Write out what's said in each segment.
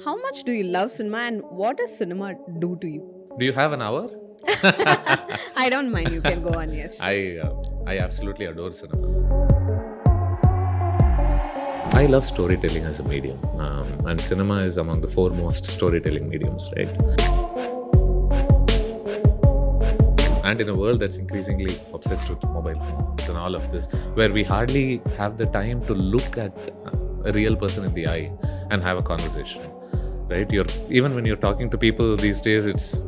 How much do you love cinema and what does cinema do to you? Do you have an hour? I don't mind, you can go on, yes. I absolutely adore cinema. I love storytelling as a medium, and cinema is among the foremost storytelling mediums, right? And in a world that's increasingly obsessed with mobile phones and all of this, where we hardly have the time to look at a real person in the eye and have a conversation, right? You're even when you're talking to people these days, it's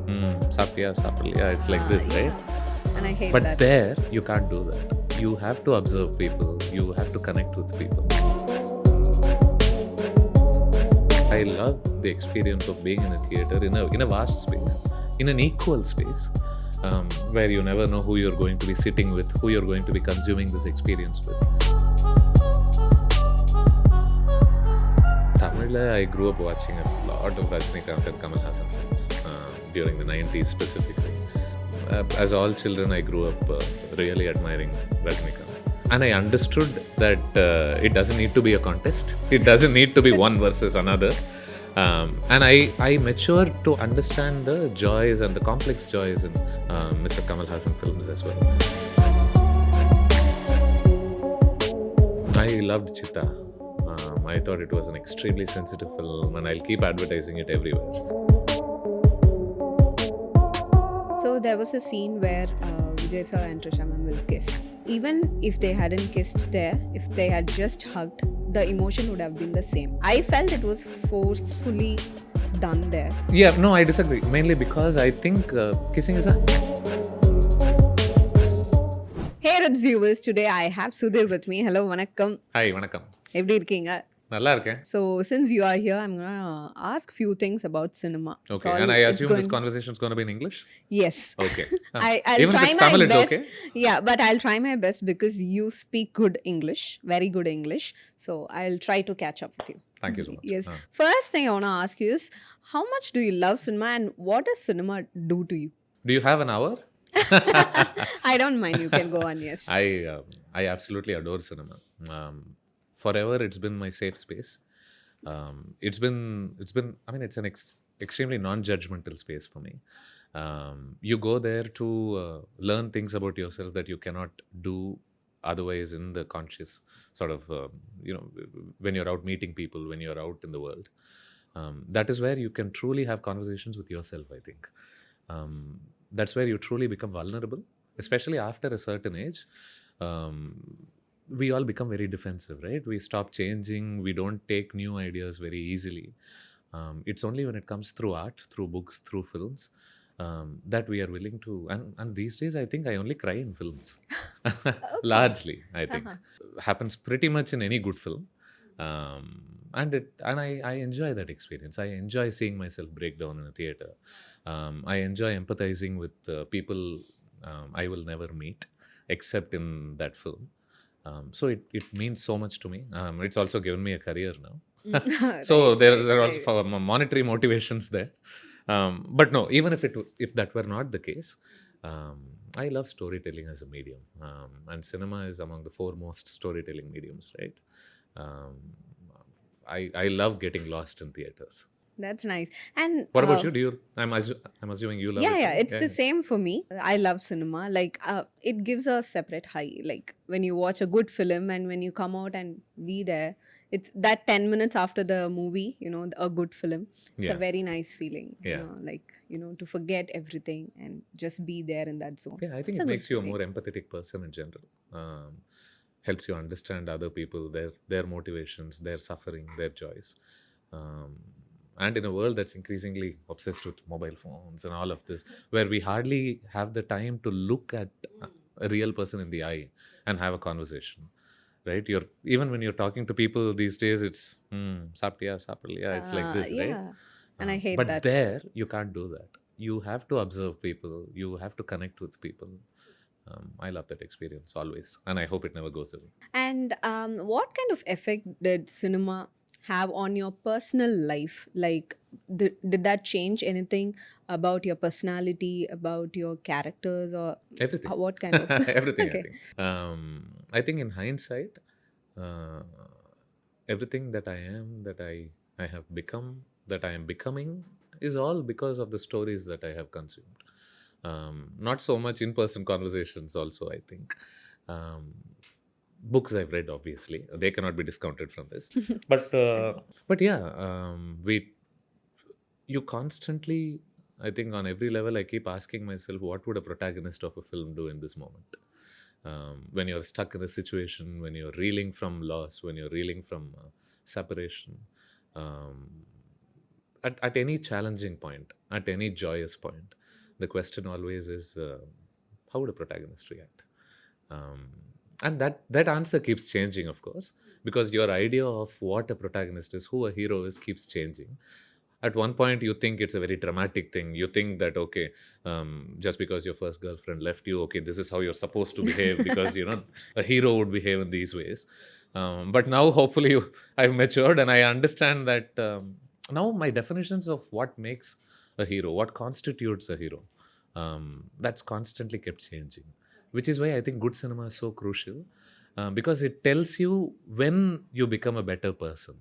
sapya, sapalya. It's like this, right? Yeah. And I hate But that. there, you can't do that. You have to observe people. You have to connect with people. I love the experience of being in a theater in a vast space, in an equal space, where you never know who you're going to be sitting with, who you're going to be consuming this experience with. Tamil, I grew up watching a lot of Rajinikanth and Kamal Hassan films during the 90s specifically. As all children, I grew up really admiring Rajinikanth. And I understood that it doesn't need to be a contest. It doesn't need to be one versus another. And I matured to understand the joys and the complex joys in Mr. Kamal Hassan films as well. I loved Chita. I thought it was an extremely sensitive film, and I'll keep advertising it everywhere. So there was a scene where Vijay sir and Trisha ma'am will kiss. Even if they hadn't kissed there, if they had just hugged, the emotion would have been the same. I felt it was forcefully done there. Yeah, no, I disagree. Mainly because I think kissing is a. Hey Ritz viewers, today I have Sudhir with me. Hello, vanakkam. Hi, vanakkam. எப்படி இருக்கீங்க? நல்லா இருக்கேன். So since you are here, I'm gonna ask few things about cinema. Okay, and I assume this conversation is going to be in English? Yes. Okay. I'll Even if try it's my Tamil, it's best. okay? Yeah, but I'll try my best because you speak good English, very good English. So I'll try to catch up with you. Thank you so much. Yes. First thing I want to ask you is, how much do you love cinema and what does cinema do to you? Do you have an hour? I don't mind, you can go on, yes. I absolutely adore cinema. Forever, it's been my safe space. It's been. I mean, it's an extremely non-judgmental space for me. You go there to learn things about yourself that you cannot do otherwise in the conscious sort of. When you're out meeting people, when you're out in the world, that is where you can truly have conversations with yourself. I think that's where you truly become vulnerable, especially after a certain age. We all become very defensive, right? We stop changing. We don't take new ideas very easily. It's only when it comes through art, through books, through films, that we are willing to. And these days, I think I only cry in films. Largely, I think. Happens pretty much in any good film. And I enjoy that experience. I enjoy seeing myself break down in a theater. I enjoy empathizing with people I will never meet, except in that film. So it means so much to me. It's also given me a career now. So there are also monetary motivations there. But no, even if that were not the case, I love storytelling as a medium. And cinema is among the foremost storytelling mediums, right? I love getting lost in theaters. That's nice. And What about you? I'm assuming you love it. yeah, it's the same for me. I love cinema. Like it gives a separate high. Like when you watch a good film and when you come out and be there, it's that 10 minutes after the movie, a good film. It's Yeah. a very nice feeling. Yeah. To forget everything and just be there in that zone. Yeah, I think It's it a makes good you a feeling. more empathetic person in general. Helps you understand other people, their motivations, their suffering, their joys. And in a world that's increasingly obsessed with mobile phones and all of this, where we hardly have the time to look at a real person in the eye and have a conversation, right? Even when you're talking to people these days, it's sapya, sapalya. It's like this, right? Yeah. And I hate But that. there, you can't do that. You have to observe people. You have to connect with people. I love that experience always, and I hope it never goes away. And what kind of effect did cinema have on your personal life? Like, did that change anything about your personality, about your characters, or Everything. what kind of? Everything, Okay. I think in hindsight, everything that I am, that I have become, that I am becoming is all because of the stories that I have consumed. Not so much in-person conversations also, I think. Um, Books I've read, obviously, they cannot be discounted from this. But yeah, you constantly, I think on every level, I keep asking myself, what would a protagonist of a film do in this moment? When you're stuck in a situation, when you're reeling from loss, when you're reeling from separation, um, at any challenging point, at any joyous point, the question always is, how would a protagonist react? Um, and that answer keeps changing, of course, because your idea of what a protagonist is, who a hero is, keeps changing. At one point, you think it's a very dramatic thing. You think that, okay, just because your first girlfriend left you, okay, this is how you're supposed to behave, because a hero would behave in these ways. But now, hopefully, I've matured and I understand that now my definitions of what makes a hero, what constitutes a hero, that's constantly kept changing, which is why I think good cinema is so crucial, because it tells you when you become a better person,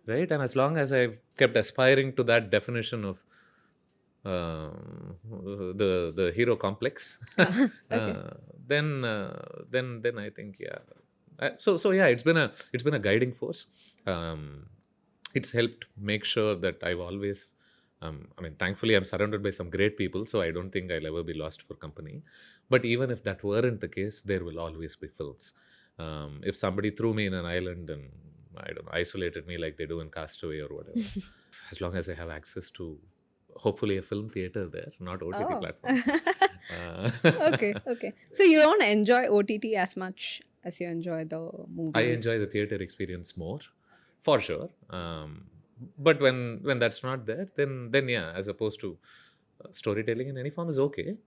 right? And as long as I've kept aspiring to that definition of the hero complex, Okay. then I think, yeah. So yeah, it's been a guiding force. Um, it's helped make sure that I've always, I mean, thankfully, I'm surrounded by some great people, so I don't think I'll ever be lost for company. But even if that weren't the case, there will always be films. If somebody threw me in an island and, I don't know, isolated me like they do in Castaway or whatever, as long as I have access to hopefully a film theater there, not OTT Oh. platforms. Uh, Okay, okay. So you don't enjoy OTT as much as you enjoy the I movies. enjoy the theater experience more, for sure. But when that's not there, then yeah, as opposed to storytelling in any form is okay.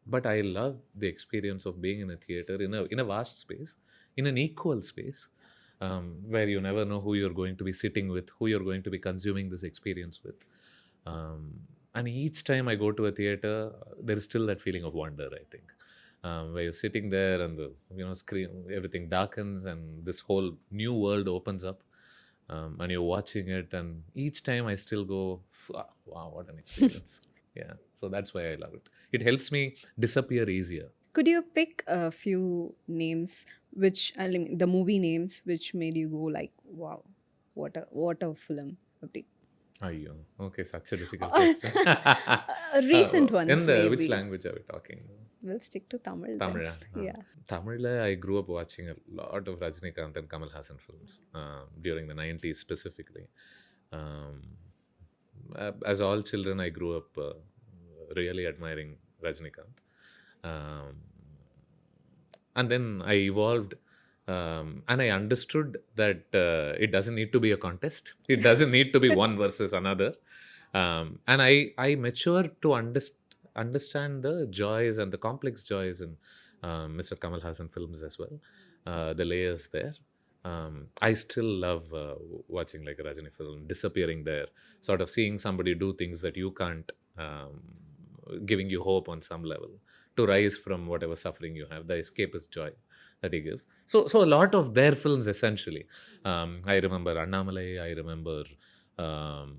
But I love the experience of being in a theater, in a vast space, in an equal space, where you never know who you're going to be sitting with, who you're going to be consuming this experience with. And each time I go to a theater, there is still that feeling of wonder, I think, where you're sitting there and the screen, everything darkens and this whole new world opens up, and you're watching it, and each time I still go, wow, what an experience. Yeah, so that's why I love it. It helps me disappear easier. Could you pick a few names, which I mean, the movie names, which made you go like, "Wow, what a film!" Appdi. Ayyo, okay, such a difficult Or question. recent ones, In the which maybe. language are we talking? We'll stick to Tamil then. Tamil. Yeah. Tamil, I grew up watching a lot of Rajinikanth and Kamal Hassan films during the 90s specifically. Um, as all children, I grew up really admiring Rajinikanth. Um, and then I evolved, and I understood that it doesn't need to be a contest. It doesn't need to be one versus another. And I matured to understand the joys and the complex joys in Mr. Kamal Hassan films as well, the layers there. I still love watching like a Rajini film, disappearing there, sort of seeing somebody do things that you can't, giving you hope on some level to rise from whatever suffering you have, the escapist joy that he gives. So a lot of their films essentially. I remember Annamalai. Um,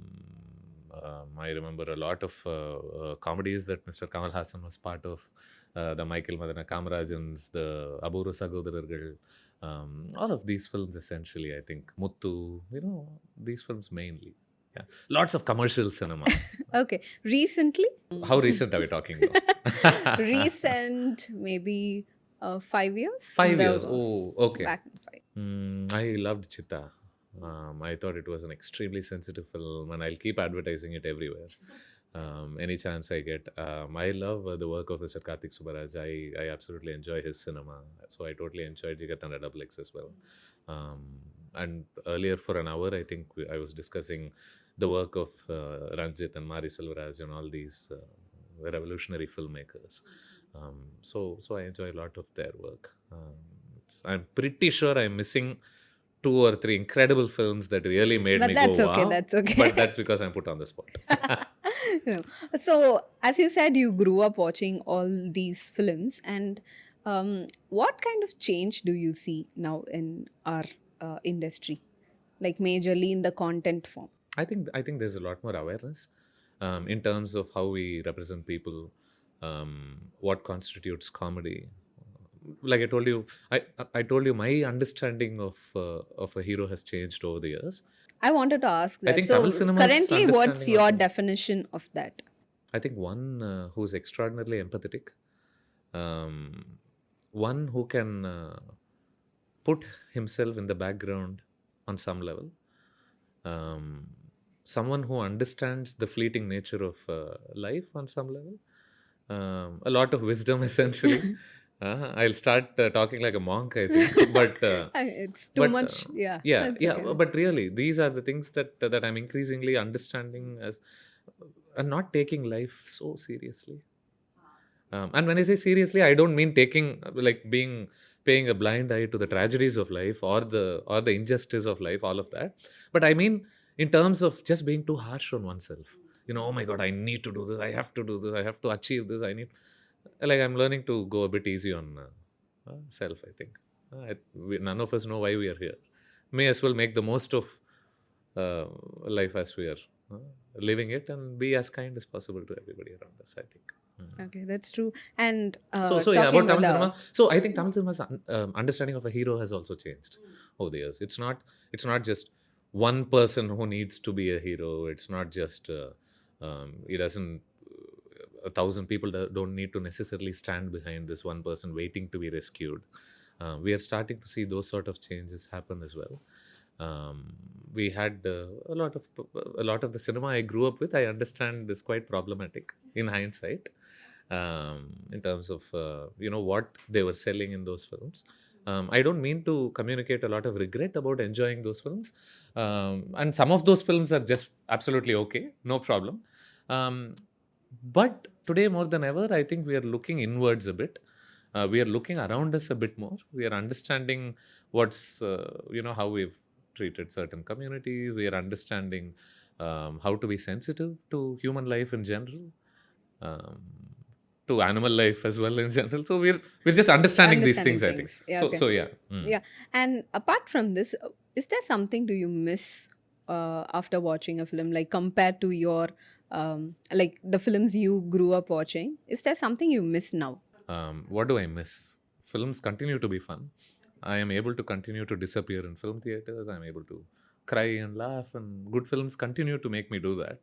I remember a lot of comedies that Mr. Kamal Hassan was part of. The Michael Madana Kamarajans, the Aburu Sagodarargal, all of these films essentially, I think. Muttu, these films mainly. Yeah. Lots of commercial cinema. Okay. Recently? How recent are we talking though? Recent, maybe 5 years? 5 years. Oh, okay. Back in 5. I loved Chitta. I thought it was an extremely sensitive film, and I'll keep advertising it everywhere. Any chance I get. I love the work of Mr. Karthik Subbaraj. I absolutely enjoy his cinema. So I totally enjoyed Jigatana Double X as well. And earlier for an hour, I think I was discussing the work of Ranjit and Mari Selvaraj and all these revolutionary filmmakers. So I enjoy a lot of their work. I'm pretty sure I'm missing 2 or 3 incredible films that really made But me that's go, okay, wow. that's okay. But that's because I'm put on the spot. No. So, as you said, you grew up watching all these films, and what kind of change do you see now in our industry, like majorly in the content form? I think there's a lot more awareness in terms of how we represent people, what constitutes comedy. Like I told you, I told you my understanding of a hero has changed over the years. I wanted to ask I that. think Tamil So, cinema's currently, what's understanding of your definition of that? I think one who's extraordinarily empathetic, um, one who can put himself in the background on some level, um, someone who understands the fleeting nature of life on some level, a lot of wisdom essentially. I'll start talking like a monk, I think, It's too but much. Yeah, yeah, that's yeah. okay. But really, these are the things that I'm increasingly understanding as and not taking life so seriously. And when I say seriously, I don't mean taking like being paying a blind eye to the tragedies of life or the injustice of life, all of that. But I mean in terms of just being too harsh on oneself. Oh my God, I need to do this. I have to do this. I have to achieve this. I need like I'm learning to go a bit easy on self. I think none of us know why we are here. May as well make the most of uh, life as we are uh, living it and be as kind as possible to everybody around us. I think. Okay, that's true. And So yeah, talking about about Tamil the cinema. So I think Tamil cinema's understanding of a hero has also changed over the years. It's not just one person who needs to be a hero. It's not just it doesn't. A thousand people don't need to necessarily stand behind this one person waiting to be rescued. We are starting to see those sort of changes happen as well. We had a lot of the cinema I grew up with. I understand is quite problematic in hindsight, in terms of what they were selling in those films. I don't mean to communicate a lot of regret about enjoying those films, and some of those films are just absolutely okay, no problem. Um, but today more than ever, I think we are looking inwards a bit. We are looking around us a bit more. We are understanding what's how we've treated certain communities. We are understanding how to be sensitive to human life in general, um, to animal life as well in general. So we're just understanding these understanding things, I think. things. Yeah, So okay. so yeah. Mm. Yeah. And apart from this, is there something do you miss after watching a film, like compared to your like the films you grew up watching? Is there something you miss now? What do I miss? Films continue to be fun. I am able to continue to disappear in film theaters. I'm able to cry and laugh, and good films continue to make me do that.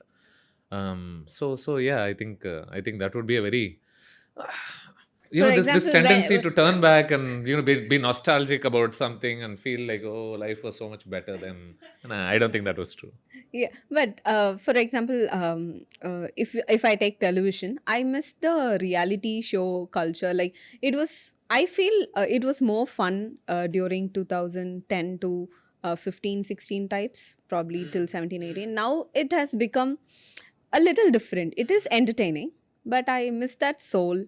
So yeah, I think that would be a very For this example, tendency to turn back and be nostalgic about something and feel like, oh, life was so much better then. Nah, I don't think that was true. yeah, but for example, if I take television, I miss the reality show culture. Like it was, I feel it was more fun during 2010 to 15, 16 types, probably till 17, 18. Now it has become a little different. It is entertaining, but I miss that soul.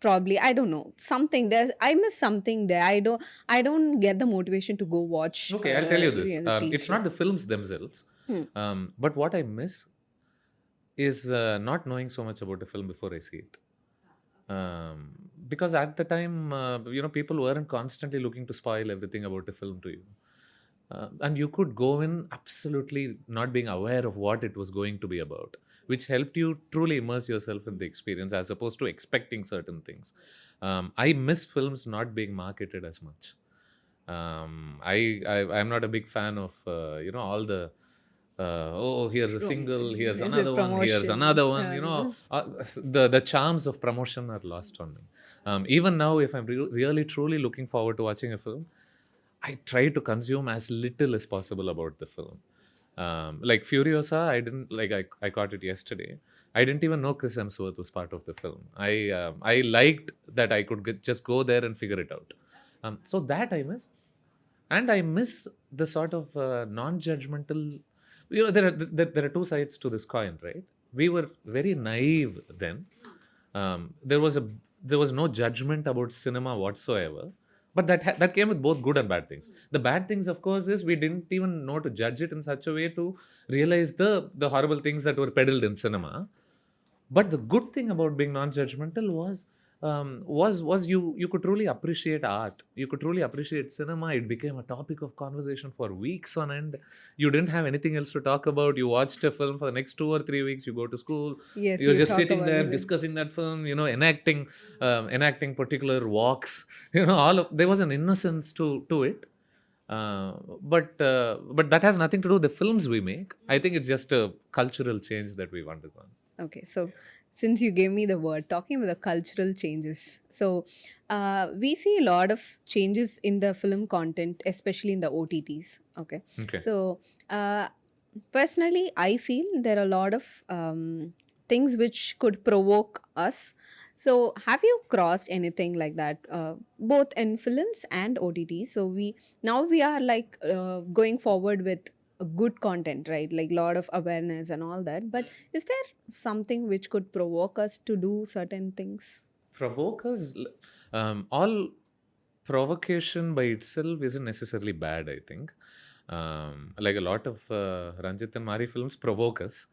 Probably, I don't know, something there. I miss something there. I don't get the motivation to go watch Okay, I'll tell you this. reality It's show. not the films themselves, Hmm. but what I miss is not knowing so much about a film before I see it. Because at the time, people weren't constantly looking to spoil everything about a film to you. And you could go in absolutely not being aware of what it was going to be about, which helped you truly immerse yourself in the experience as opposed to expecting certain things. I miss films not being marketed as much. I'm not a big fan of all the here's a single, here's The another one, here's promotions. another one. The charms of promotion are lost on me. Even now, if I'm really truly looking forward to watching a film, I try to consume as little as possible about the film. Like Furiosa, I didn't like. I caught it yesterday. I didn't even know Chris Hemsworth was part of the film. I liked that I could just go there and figure it out. So that I miss, and I miss the sort of non-judgmental. There are two sides to this coin, right? We were very naive then. There was no judgment about cinema whatsoever, but that came with both good and bad things. The bad things, of course, is we didn't even know to judge it in such a way to realize the horrible things that were peddled in cinema. But the good thing about being non-judgmental was was you could truly appreciate art. You could truly appreciate cinema. It became a topic of conversation for weeks on end. You didn't have anything else to talk about. You watched a film for the next 2 or 3 weeks. You go to school. Yes, You're you just talk sitting about there it. discussing that film. Enacting particular walks. There was an innocence to it. But that has nothing to do with the films we make. I think it's just a cultural change that we've undergone. Okay, so since you gave me the word, talking about the cultural changes, so we see a lot of changes in the film content, especially in the OTTs. Okay, Okay. so personally, I feel there are a lot of things which could provoke us. So, have you crossed anything like that, both in films and OTTs? So we are like going forward with a good content, right? Like a lot of awareness and all that. But is there something which could provoke us to do certain things? Provokers, all provocation by itself isn't necessarily bad, I think. Like a lot of Ranjit and Mari films provoke us,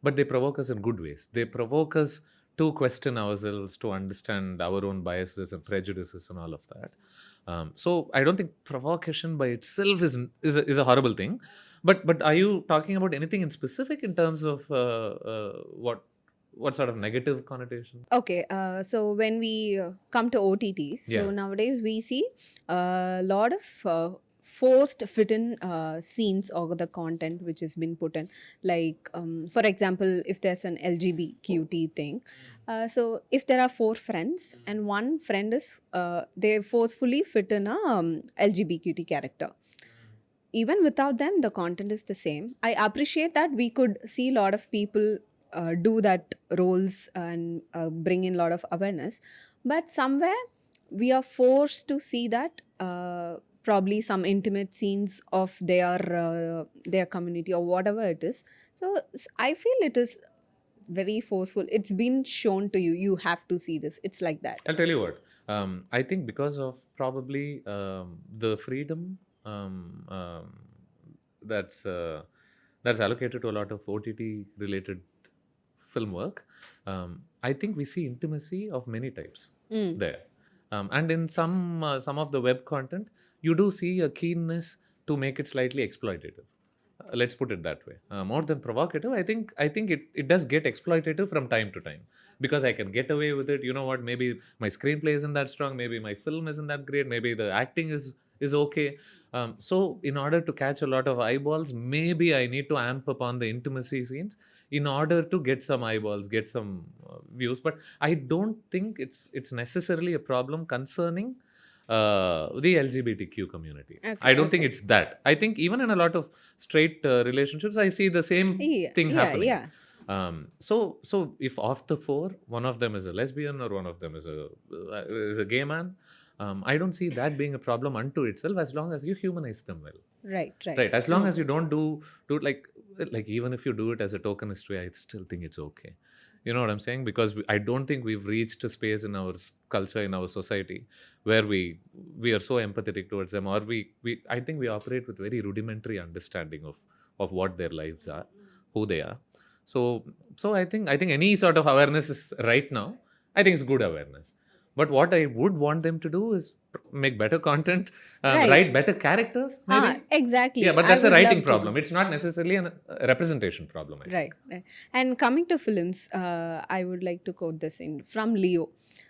but they provoke us in good ways. They provoke us to question ourselves, to understand our own biases and prejudices and all of that. So I don't think provocation by itself is a horrible thing. But are you talking about anything in specific in terms of what sort of negative connotation? Okay, so when we come to OTTs, so Yeah. nowadays we see a lot of forced fit in scenes or the content which has been put in. Like, for example, if there's an LGBTQT thing, so if there are four friends and one friend is, they forcefully fit in a LGBTQT character. Even without them, the content is the same. I appreciate that we could see a lot of people do that roles and bring in a lot of awareness, but somewhere we are forced to see that probably some intimate scenes of their community or whatever it is. So I feel it is very forceful. It's been shown to you. You have to see this. It's like that. I'll tell you what. I think because of probably the freedom that's that's allocated to a lot of OTT related film work, I think we see intimacy of many types there, and in some of the web content, you do see a keenness to make it slightly exploitative. Let's put it that way. More than provocative, I think it does get exploitative from time to time because I can get away with it. You know what? Maybe my screenplay isn't that strong. Maybe my film isn't that great. Maybe the acting is okay. So in order to catch a lot of eyeballs, maybe I need to amp upon the intimacy scenes in order to get some eyeballs, get some views. But I don't think it's necessarily a problem concerning the LGBTQ community. Okay, I don't think okay. it's that. I think even in a lot of straight relationships, I see the same Yeah, thing yeah, happening. yeah. So if of the four, one of them is a lesbian or one of them is a gay man, I don't see that being a problem unto itself as long as you humanize them well. Right, right. Right. As long as you don't do it like even if you do it as a tokenist way, I still think it's okay. You know what I'm saying? Because I don't think we've reached a space in our culture, in our society, where we are so empathetic towards them, or we I think we operate with very rudimentary understanding of what their lives are, who they are. So I think any sort of awareness is right now. I think it's good awareness. But what I would want them to do is make better content, Right. write better characters, maybe. Exactly. Yeah, but I that's a would writing love to problem. It's not necessarily a representation problem, I think. Right, right. And coming to films, I would like to quote this in from Leo.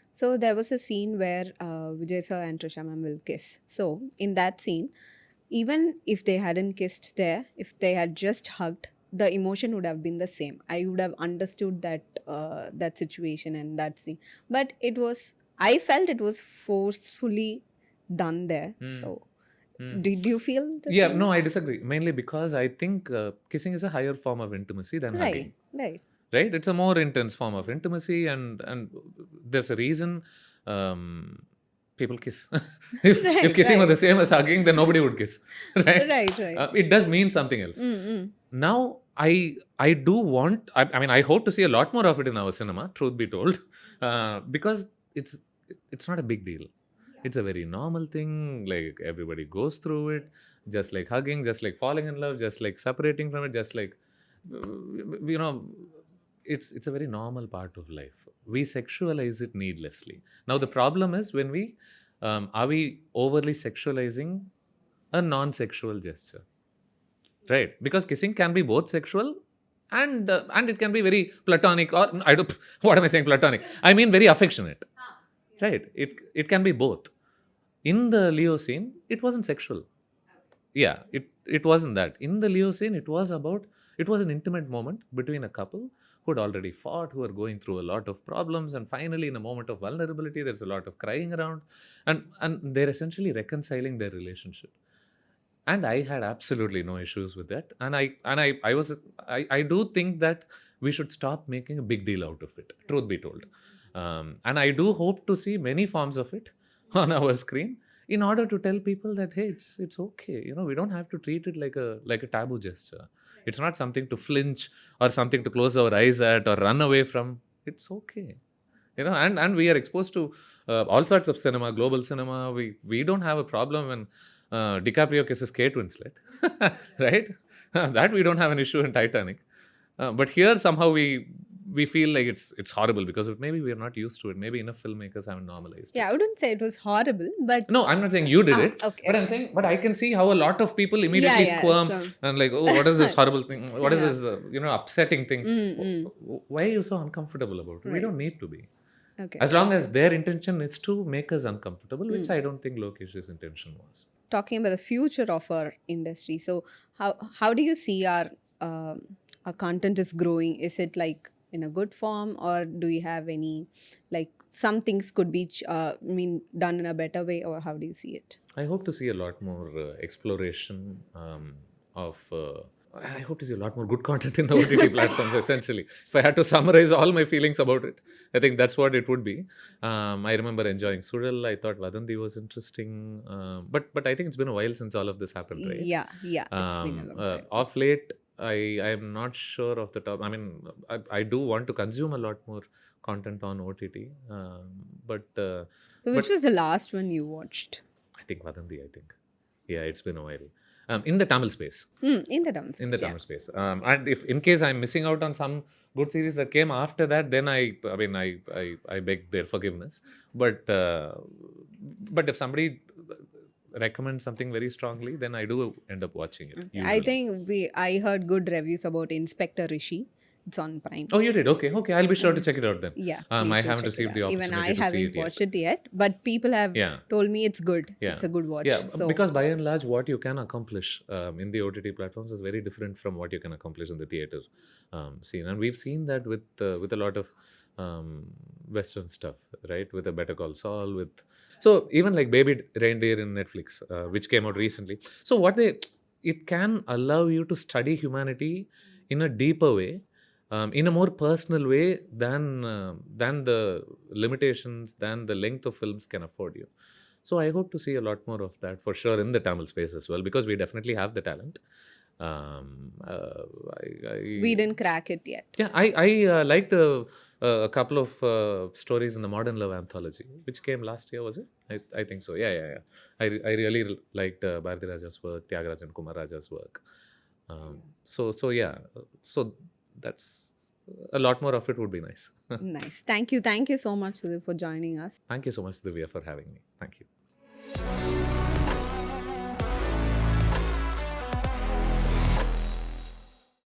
So there was a scene where Vijay sir and Trisha ma'am will kiss. So in that scene, even if they hadn't kissed there, if they had just hugged, the emotion would have been the same. I would have understood that situation and that scene. But I felt it was forcefully done there. So did you feel the Yeah, same? no, I disagree. Mainly because I think kissing is a higher form of intimacy than hugging. Right. Right? It's a more intense form of intimacy, and there's a reason people kiss. if Right, kissing were right. the same as hugging, then nobody would kiss. Right? Right. It does mean something else. Now, I do want. I mean, I hope to see a lot more of it in our cinema. Truth be told, because it's not a big deal. It's a very normal thing. Like everybody goes through it, just like hugging, just like falling in love, just like separating from it, just like you know, it's a very normal part of life. we sexualize it needlessly. Now the problem is when we are we overly sexualizing a non-sexual gesture, right? Because kissing can be both sexual and it can be very platonic, or I don't what am I saying platonic? I mean very affectionate, right? It can be both. In the Leo scene, it wasn't sexual. Yeah, it wasn't that. In the Leo scene, it was an intimate moment between a couple who had already fought, who are going through a lot of problems, and finally, in a moment of vulnerability, there's a lot of crying around, and they're essentially reconciling their relationship. And I had absolutely no issues with that. I do think that we should stop making a big deal out of it. Truth be told, and I do hope to see many forms of it on our screen in order to tell people that hey, it's okay. We don't have to treat it like a taboo gesture. It's not something to flinch or something to close our eyes at or run away from. It's okay. And we are exposed to all sorts of cinema, global cinema. We don't have a problem when DiCaprio kisses Kate Winslet, right? That we don't have an issue in Titanic. But here somehow we feel like it's horrible because maybe we are not used to it. Maybe enough filmmakers haven't normalized Yeah, it. I wouldn't say it was horrible, but No, I'm not saying you did it, okay. but I'm saying, but I can see how a lot of people immediately Yeah, squirm from- and like, oh, what is this horrible thing? What is Yeah. this, upsetting thing? Mm. Why are you so uncomfortable about it? We Right. don't need to be. Okay. As long as their intention is to make us uncomfortable, which I don't think Lokesh's intention was. Talking about the future of our industry, so how do you see our content is growing? Is it like in a good form, or do you have any like some things could be done in a better way, or how do you see it? I hope to see a lot more exploration of. I hope to see a lot more good content in the OTT platforms. Essentially, if I had to summarize all my feelings about it, I think that's what it would be. I remember enjoying Sudhir. I thought Vadanti was interesting, but I think it's been a while since all of this happened, right? Yeah, it's been a long time. Off late, I am not sure of the top. I mean, I do want to consume a lot more content on OTT, but So which was the last one you watched? I think Vadanti. Yeah, it's been a while. In the Tamil space. In the dance. In the Tamil space. And if in case I'm missing out on some good series that came after that, then I beg their forgiveness. But if somebody recommends something very strongly, then I do end up watching it. I usually. think I heard good reviews about Inspector Rishi. It's on Prime. Oh, you did? Okay. I'll be sure to check it out then. Yeah. I please do haven't check received it the out. opportunity Even I to see haven't it yet. watched it yet, but people have Yeah. told me it's good. Yeah. It's a good watch. Yeah, So because by and large, what you can accomplish in the OTT platforms is very different from what you can accomplish in the theater scene, and we've seen that with a lot of Western stuff, right? With a Better Call Saul, so even like Baby Reindeer in Netflix, which came out recently. So it can allow you to study humanity in a deeper way. In a more personal way than the limitations, than the length of films can afford you. So I hope to see a lot more of that for sure in the Tamil space as well, because we definitely have the talent. we didn't crack it yet. Yeah, I liked a couple of stories in the Modern Love anthology, which came last year, was it? I think so. Yeah. I really liked Bharati Raja's work, Tyagarajan and Kumar Raja's work. So yeah. So that's a lot more of it would be nice. Nice. Thank you so much, Sudhir, for joining us. Thank you so much, Divya, for having me. Thank you.